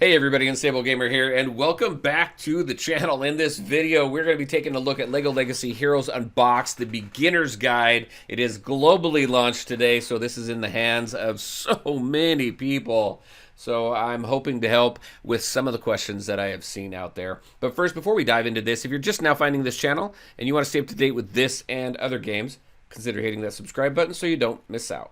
Hey everybody, Unstable Gamer here, and welcome back to the channel. In this video, we're going to be taking a look at LEGO Legacy Heroes Unboxed, the beginner's guide. It is globally launched today, so this is in the hands of so many people. So I'm hoping to help with some of the questions that I have seen out there. But first, before we dive into this, if you're just now finding this channel and you want to stay up to date with this and other games, consider hitting that subscribe button so you don't miss out.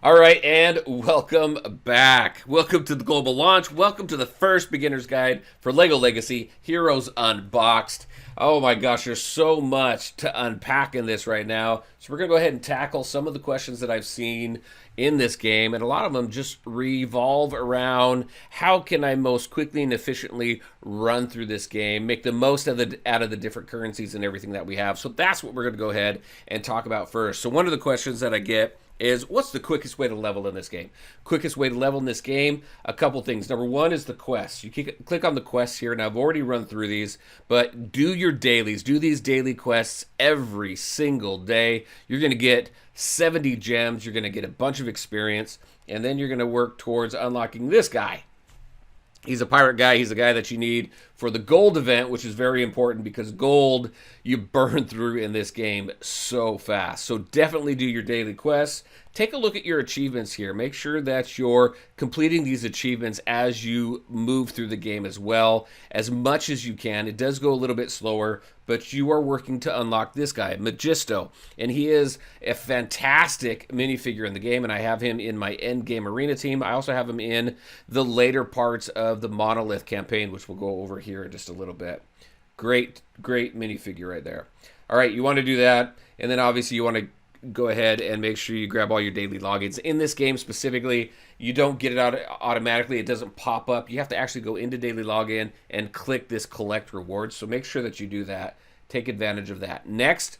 All right, and welcome back. Welcome to the global launch. Welcome to the first beginner's guide for LEGO Legacy Heroes Unboxed. Oh my gosh, there's so much to unpack in this right now. So we're going to go ahead and tackle some of the questions that I've seen in this game, and a lot of them just revolve around how can I most quickly and efficiently run through this game, make the most out of the different currencies and everything that we have. So that's what we're going to go ahead and talk about first. So one of the questions that I get is, what's the quickest way to level in this game? Quickest way to level in this game, a couple things. Number one is the quests. You click on the quests here, and I've already run through these, but do your dailies. Do these daily quests every single day. You're going to get 70 gems. You're going to get a bunch of experience, and then you're going to work towards unlocking this guy. He's a pirate guy. He's the guy that you need for the gold event, which is very important because gold you burn through in this game so fast. So definitely do your daily quests. Take a look at your achievements here. Make sure that you're completing these achievements as you move through the game as well, as much as you can. It does go a little bit slower, but you are working to unlock this guy, Magisto. And he is a fantastic minifigure in the game, and I have him in my end game arena team. I also have him in the later parts of the Monolith campaign, which we'll go over here in just a little bit. Great minifigure right there. All right, you want to do that, and then obviously you want to go ahead and make sure you grab all your daily logins. In this game specifically, you don't get it out automatically. It doesn't pop up. You have to actually go into daily login and click this collect rewards. So make sure that you do that. Take advantage of that. Next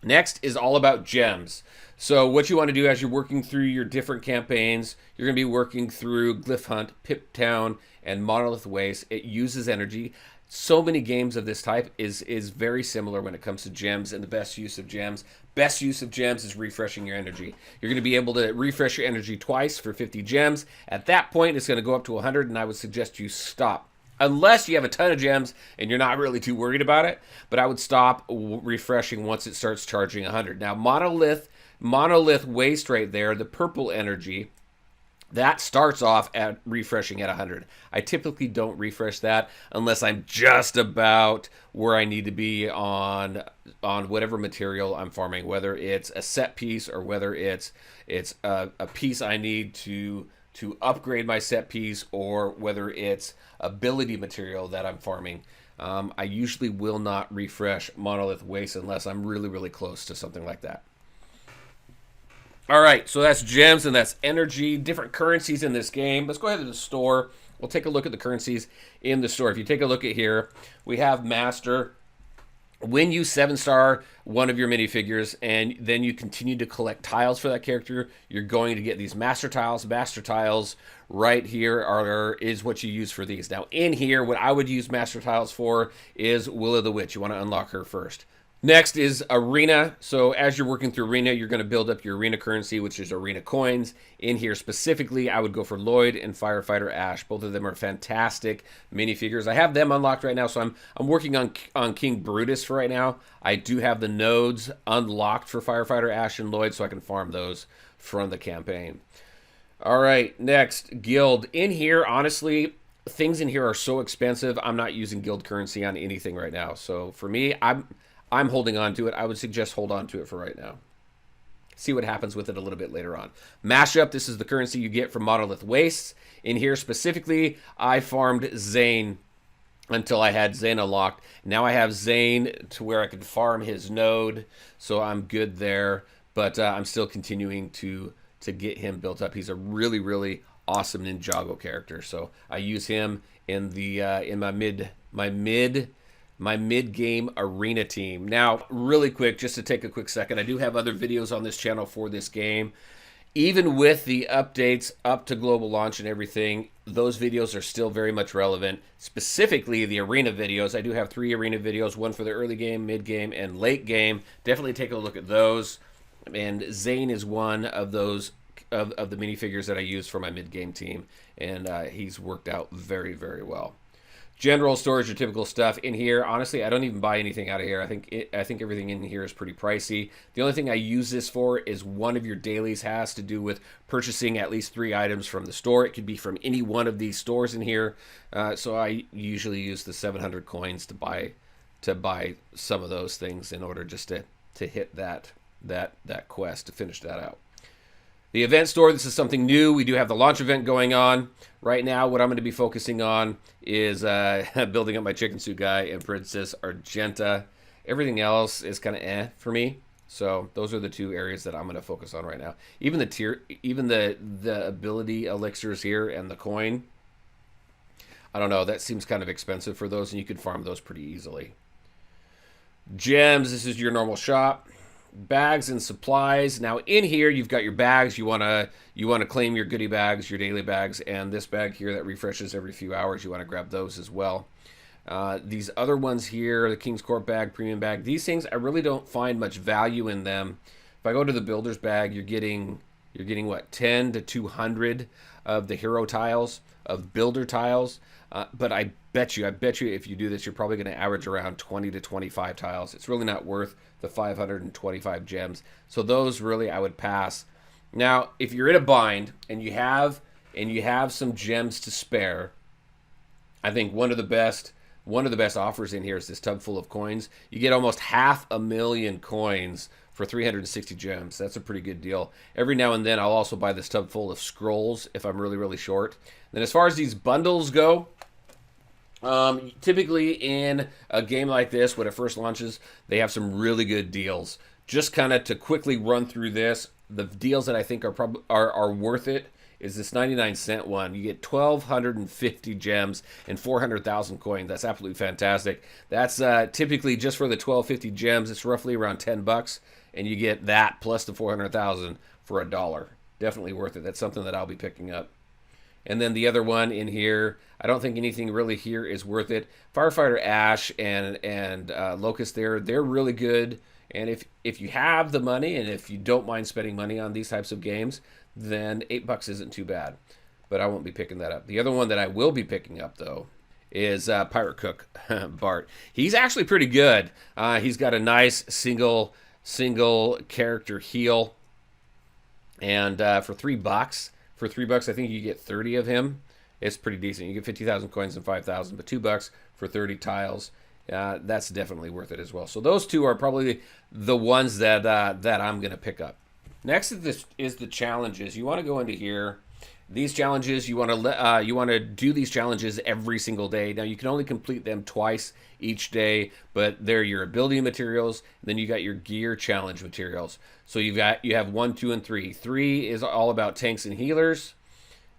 is all about gems. So what you want to do as you're working through your different campaigns, you're going to be working through Glyph Hunt, Pip Town, and Monolith Waste. It uses energy. So many games of this type is very similar when it comes to gems and the best use of gems. Best use of gems is refreshing your energy. You're going to be able to refresh your energy twice for 50 gems. At that point, it's going to go up to 100, and I would suggest you stop. Unless you have a ton of gems and you're not really too worried about it, but I would stop refreshing once it starts charging 100. Now, Monolith Waste right there, the purple energy, that starts off at refreshing at 100. I typically don't refresh that unless I'm just about where I need to be on whatever material I'm farming, whether it's a set piece or whether it's a piece I need to upgrade my set piece, or whether it's ability material that I'm farming. I usually will not refresh Monolith Waste unless I'm really close to something like that. All right, so that's gems and that's energy, different currencies in this game. Let's go ahead to the store. We'll take a look at the currencies in the store. If you take a look at here, we have Master. When you 7-star one of your minifigures and then you continue to collect tiles for that character, you're going to get these Master Tiles. Master Tiles right here is what you use for these. Now in here, what I would use Master Tiles for is Will the Witch. You want to unlock her first. Next is Arena. So as you're working through Arena, you're going to build up your Arena currency, which is Arena coins. In here specifically, I would go for Lloyd and Firefighter Ash. Both of them are fantastic minifigures. I have them unlocked right now, so I'm working on King Brutus for right now. I do have the nodes unlocked for Firefighter Ash and Lloyd, so I can farm those from the campaign. All right, next, Guild. In here, honestly, things in here are so expensive, I'm not using Guild currency on anything right now. So for me, I'm holding on to it. I would suggest hold on to it for right now. See what happens with it a little bit later on. Mashup, this is the currency you get from Monolith Wastes. In here specifically, I farmed Zane until I had Zane unlocked. Now I have Zane to where I can farm his node, so I'm good there. But I'm still continuing to get him built up. He's a really awesome Ninjago character. So I use him in the in my mid-game arena team. Now, really quick, just to take a quick second, I do have other videos on this channel for this game. even with the updates up to global launch and everything, those videos are still very much relevant. Specifically, the arena videos. I do have 3 arena videos, one for the early game, mid game, and late game. Definitely take a look at those. And Zane is one of those of the minifigures that I use for my mid game team, and he's worked out very, very well. General storage or typical stuff in here. Honestly, I don't even buy anything out of here. I think everything in here is pretty pricey. The only thing I use this for is one of your dailies has to do with purchasing at least 3 items from the store. It could be from any one of these stores in here. So I usually use the 700 coins to buy some of those things in order just to hit that quest, to finish that out. The event store, this is something new. We do have the launch event going on. Right now, what I'm going to be focusing on is building up my chicken suit guy and Princess Argenta. Everything else is kind of for me. So those are the 2 areas that I'm going to focus on right now. Even the ability elixirs here and the coin, I don't know, that seems kind of expensive for those, and you could farm those pretty easily. Gems, this is your normal shop. Bags and supplies. Now in here you've got your bags. You want to claim your goodie bags, your daily bags, and this bag here that refreshes every few hours. You want to grab those as well. These other ones here, the King's Court bag, premium bag, these things I really don't find much value in them. If I go to the builder's bag, you're getting what, 10 to 200 of the hero tiles, of builder tiles. But I bet you if you do this, you're probably going to average around 20 to 25 tiles. It's really not worth the 525 gems. So those really I would pass. Now, if you're in a bind and you have some gems to spare, I think one of the best offers in here is this tub full of coins. You get almost 500,000 coins for 360 gems. That's a pretty good deal. Every now and then I'll also buy this tub full of scrolls if I'm really, really short. Then as far as these bundles go, typically in a game like this, when it first launches, they have some really good deals. Just kind of to quickly run through this, the deals that I think are worth it is this 99-cent one. You get 1,250 gems and 400,000 coins. That's absolutely fantastic. That's typically just for the 1,250 gems. It's roughly around $10, and you get that plus the 400,000 for $1. Definitely worth it. That's something that I'll be picking up. And then the other one in here, I don't think anything really here is worth it. Firefighter Ash and Locust they're really good. And if you have the money and if you don't mind spending money on these types of games, then $8 isn't too bad. But I won't be picking that up. The other one that I will be picking up, though, is Pirate Cook Bart. He's actually pretty good. He's got a nice single character heal. And for $3, I think you get 30 of him. It's pretty decent. You get 50,000 coins and 5,000, but $2 for 30 tiles. That's definitely worth it as well. So those 2 are probably the ones that I'm going to pick up. Next is the challenges. You want to go into here. These challenges, you want to do these challenges every single day. Now you can only complete them twice each day, but they're your ability materials. Then you got your gear challenge materials. So you have 1, 2, and 3. 3 is all about tanks and healers.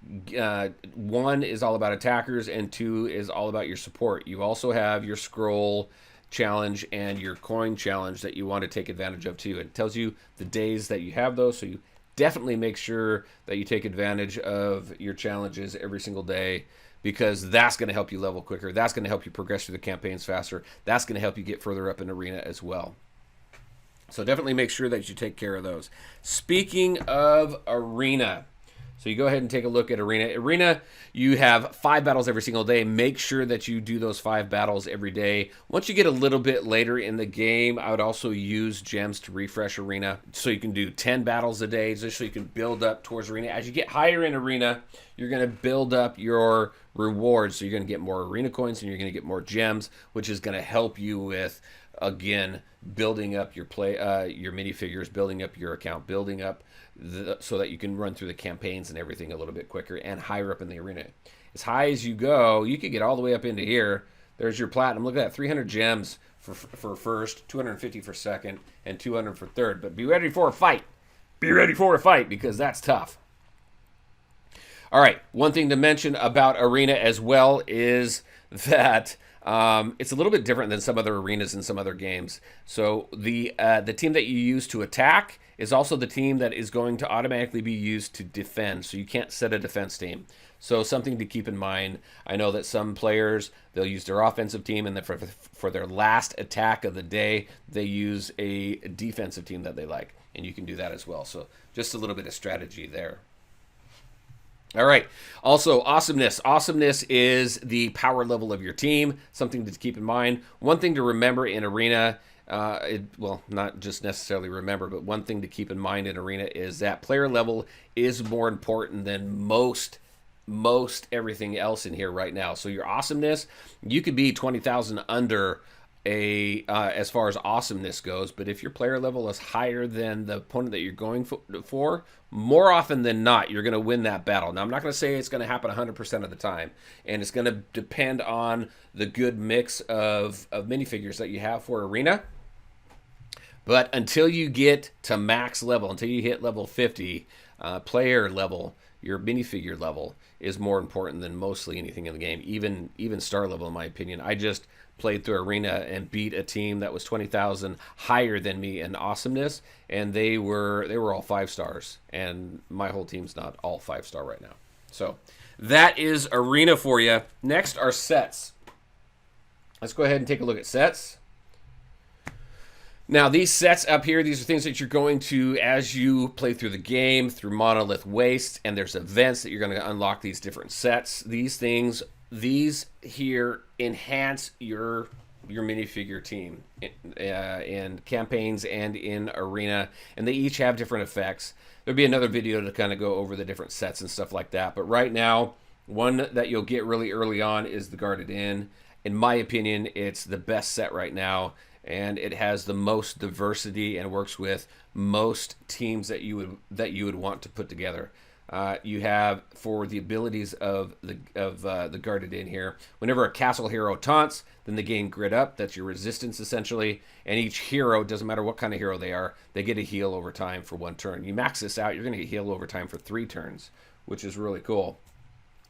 1 is all about attackers, and 2 is all about your support. You also have your scroll challenge and your coin challenge that you want to take advantage of too. It tells you the days that you have those, so you definitely make sure that you take advantage of your challenges every single day, because that's going to help you level quicker. That's going to help you progress through the campaigns faster. That's going to help you get further up in arena as well. So definitely make sure that you take care of those. Speaking of arena, so you go ahead and take a look at Arena. Arena, you have 5 battles every single day. Make sure that you do those 5 battles every day. Once you get a little bit later in the game, I would also use gems to refresh Arena. So you can do 10 battles a day, just so you can build up towards Arena. As you get higher in Arena, you're going to build up your rewards. So you're going to get more Arena coins and you're going to get more gems, which is going to help you with, again, building up your your minifigures, building up your account, building up so that you can run through the campaigns and everything a little bit quicker and higher up in the arena. As high as you go, you could get all the way up into here. There's your platinum. Look at that, 300 gems for first, 250 for second, and 200 for third. But be ready for a fight. Be ready for a fight, because that's tough. All right, one thing to mention about Arena as well is that It's a little bit different than some other arenas in some other games. So the team that you use to attack is also the team that is going to automatically be used to defend. So you can't set a defense team. So something to keep in mind. I know that some players, they'll use their offensive team, and then for their last attack of the day, they use a defensive team that they like. And you can do that as well. So just a little bit of strategy there. All right. Also, awesomeness. Awesomeness is the power level of your team. Something to keep in mind. One thing to remember in Arena, well, not just necessarily remember, but one thing to keep in mind in Arena is that player level is more important than most everything else in here right now. So your awesomeness, you could be 20,000 under as far as awesomeness goes, but if your player level is higher than the opponent that you're going for, more often than not, you're going to win that battle. Now, I'm not going to say it's going to happen 100% of the time, and it's going to depend on the good mix of minifigures that you have for Arena. But until you get to max level, until you hit level 50, player level, your minifigure level is more important than mostly anything in the game, even star level, in my opinion. I just played through Arena and beat a team that was 20,000 higher than me in awesomeness, and they were all 5 stars, and my whole team's not all 5-star right now. So that is Arena for you. Next are sets. Let's go ahead and take a look at sets. Now, these sets up here, these are things that you're going to, as you play through the game, through Monolith Waste, and there's events that you're going to unlock these different sets. These here enhance your minifigure team in campaigns and in Arena, and they each have different effects. There'll be another video to kind of go over the different sets and stuff like that. But right now, one that you'll get really early on is the Guarded Inn. In my opinion, it's the best set right now, and it has the most diversity and works with most teams that you would want to put together. You have, for the abilities of the Guarded Inn here, whenever a castle hero taunts, then they gain grit up. That's your resistance, essentially. And each hero, doesn't matter what kind of hero they are, they get a heal over time for 1 turn. You max this out, you're going to get heal over time for 3 turns, which is really cool.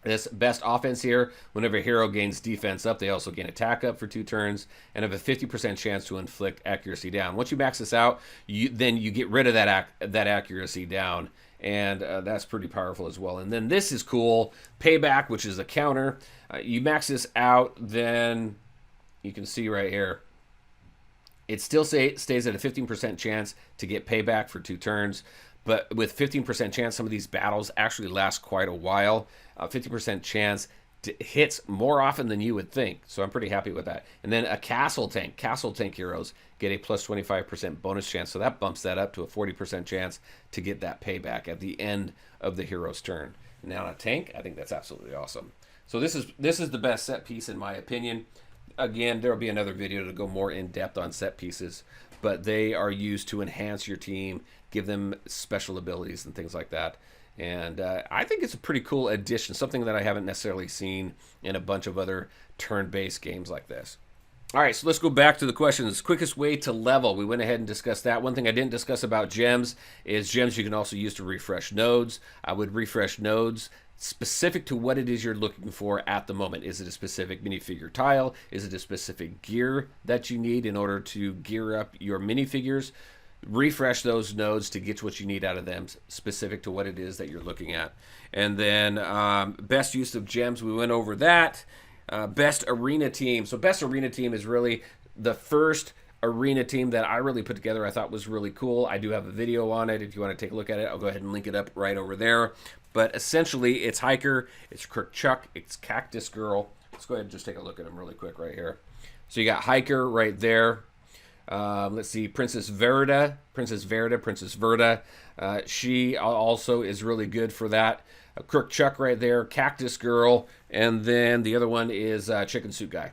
This best offense here, whenever a hero gains defense up, they also gain attack up for 2 turns and have a 50% chance to inflict accuracy down. Once you max this out, then you get rid of that accuracy down, and that's pretty powerful as well. And then this is cool, Payback, which is a counter. You max this out, then you can see right here, it still stays at a 15% chance to get Payback for 2 turns. But with 15% chance, some of these battles actually last quite a while. 50% chance hits more often than you would think. So I'm pretty happy with that. And then a Castle Tank. Castle Tank heroes get a plus 25% bonus chance. So that bumps that up to a 40% chance to get that payback at the end of the hero's turn. Now a tank, I think that's absolutely awesome. So this is the best set piece in my opinion. Again, there will be another video to go more in depth on set pieces, but they are used to enhance your team, give them special abilities and things like that. And I think it's a pretty cool addition, something that I haven't necessarily seen in a bunch of other turn-based games like this. All right, so let's go back to the questions. Quickest way to level. We went ahead and discussed that. One thing I didn't discuss about gems is gems you can also use to refresh nodes. I would refresh nodes specific to what it is you're looking for at the moment. Is it a specific minifigure tile? Is it a specific gear that you need in order to gear up your minifigures? Refresh those nodes to get what you need out of them, specific to what it is that you're looking at. And then best use of gems, we went over that. Best arena team. So best arena team is really the first arena team that I really put together. I thought was really cool. I do have a video on it. If you want to take a look at it, I'll go ahead and link it up right over there. But essentially, it's Hiker, it's Crook Chuck, it's Cactus Girl. Let's go ahead and just take a look at them really quick right here. So you got Hiker right there. Let's see, Princess Verda. She also is really good for that. Crook Chuck right there, Cactus Girl, and then the other one is Chicken Suit Guy.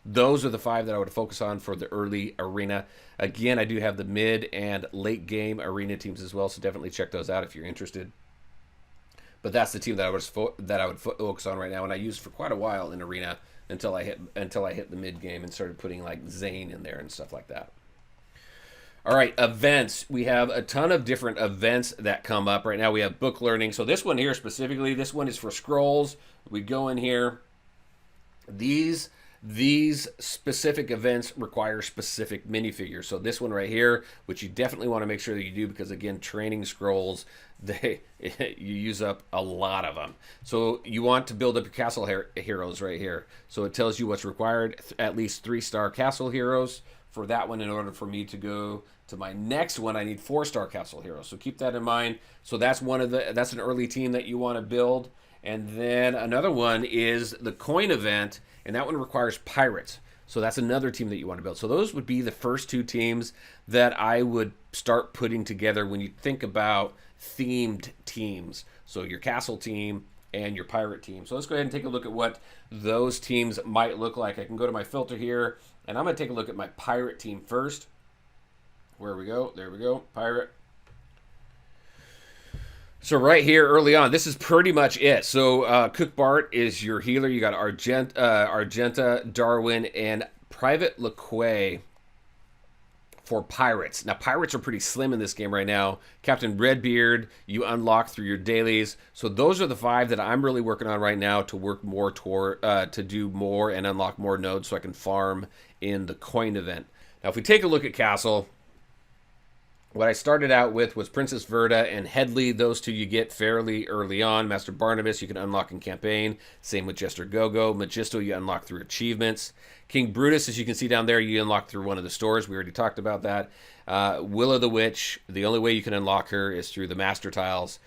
Those are the 5 that I would focus on for the early arena. Again, I do have the mid and late game arena teams as well, so definitely check those out if you're interested. But that's the team that I would focus on right now, and I used for quite a while in arena until I hit the mid game and started putting like Zane in there and stuff like that. All right, events. We have a ton of different events that come up. Right now we have book learning. So this one here specifically, this one is for scrolls. We go in here. These these specific events require specific minifigures. So this one right here, which you definitely want to make sure that you do, because again, training scrolls, you use up a lot of them. So you want to build up your castle heroes right here. So it tells you what's required, at least 3-star castle heroes. For that one, in order for me to go to my next one, I need 4-star castle heroes. So keep that in mind. So that's that's an early team that you want to build. And then another one is the coin event, and that one requires pirates. So that's another team that you want to build. So those would be the first 2 teams that I would start putting together when you think about themed teams. So your castle team and your pirate team. So let's go ahead and take a look at what those teams might look like. I can go to my filter here, and I'm going to take a look at my pirate team first. Where we go? There we go. Pirate. So right here early on, this is pretty much it. So Cook Bart is your healer. You got Argenta, Darwin, and Private LeQuay for pirates. Now, pirates are pretty slim in this game right now. Captain Redbeard, you unlock through your dailies. So those are the 5 that I'm really working on right now to work more toward, to do more and unlock more nodes so I can farm in the coin event. Now, if we take a look at Castle, what I started out with was Princess Verda and Headley. Those 2 you get fairly early on. Master Barnabas you can unlock in campaign. Same with Jester Gogo. Magisto you unlock through achievements. King Brutus, as you can see down there, you unlock through one of the stores. We already talked about that. Willa the Witch, the only way you can unlock her is through the Master Tiles.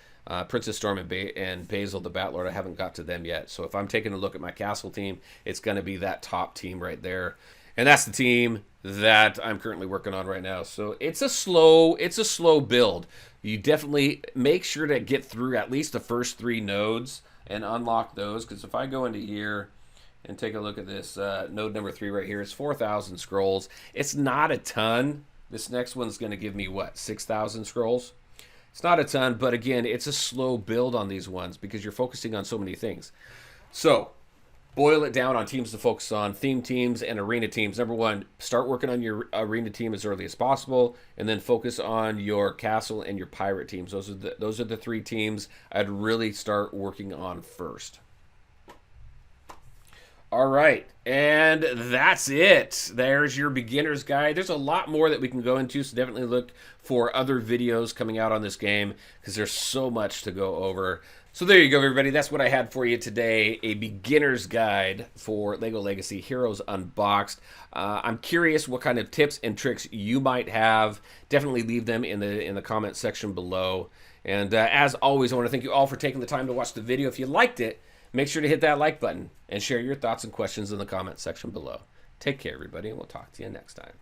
Princess Storm and Basil the Batlord, I haven't got to them yet. So if I'm taking a look at my castle team, it's going to be that top team right there. And that's the team that I'm currently working on right now. So it's a slow build. You definitely make sure to get through at least the first 3 nodes and unlock those. Because if I go into here and take a look at this node number 3 right here, it's 4,000 scrolls. It's not a ton. This next one's going to give me what, 6,000 scrolls? It's not a ton, but again, it's a slow build on these ones because you're focusing on so many things. So boil it down on teams to focus on, theme teams and arena teams. Number 1, start working on your arena team as early as possible, and then focus on your castle and your pirate teams. Those are the 3 teams I'd really start working on first. All right, and that's it. There's your beginner's guide. There's a lot more that we can go into, so definitely look for other videos coming out on this game because there's so much to go over. So there you go, everybody. That's what I had for you today, a beginner's guide for LEGO Legacy Heroes Unboxed. I'm curious what kind of tips and tricks you might have. Definitely leave them in the comment section below. And as always, I want to thank you all for taking the time to watch the video. If you liked it, make sure to hit that like button and share your thoughts and questions in the comment section below. Take care, everybody, and we'll talk to you next time.